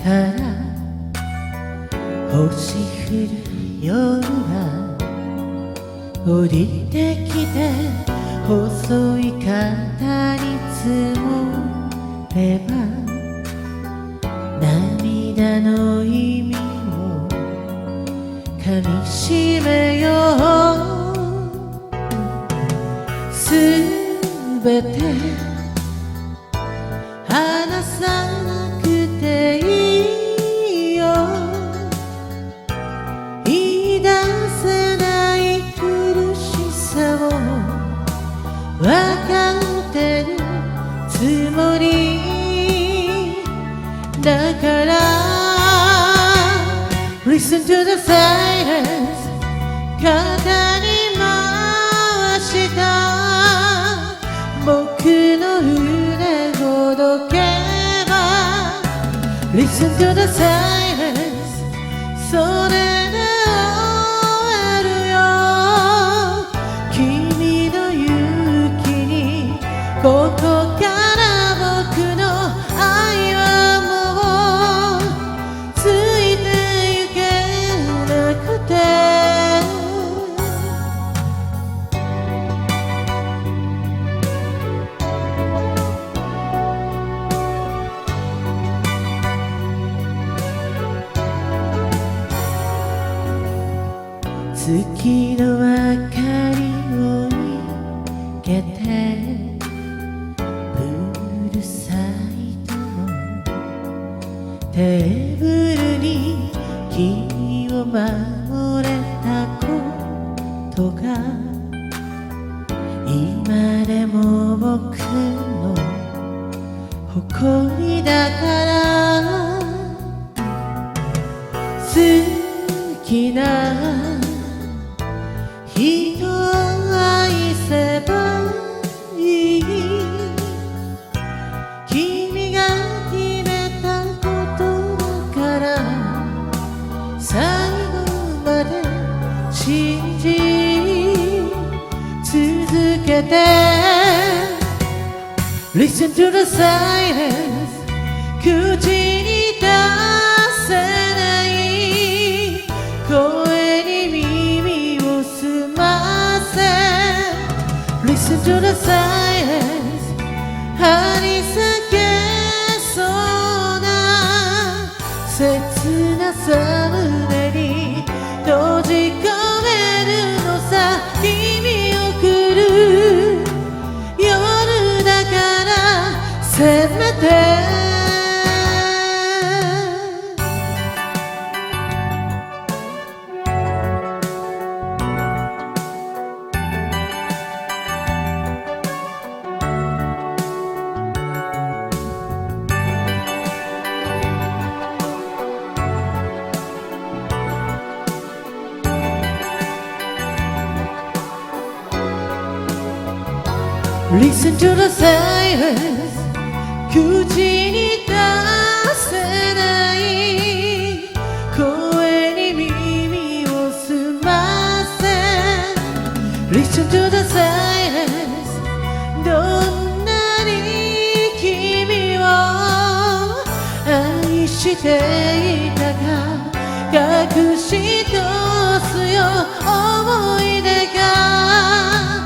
から星降る夜が降りてきて細い肩に積もれば涙の意味をかみしめようすべて話さなくていいよ言い出せない苦しさを分かってるつもりだから Listen to the silence 肩に回した僕の腕ほどけば Listen to the silence それで終わるよ君の勇気にここから僕の愛はもうついてゆけなくて月の明かりを逃げてプールサイドのテーブルに君を守れたことが今でも僕の誇りだから好きな人を愛せばいい君が決めたことだから最後まで信じ続けて Listen to the silence 口に出せない声に耳を澄ませ Listen to the silence 張り裂けそうな切なさ胸に閉じ込めるのさ君を来る夜だからせめてListen to the silence 口に出せない声に耳を澄ませ Listen to the silence どんなに君を愛していたか隠し通すよ思い出が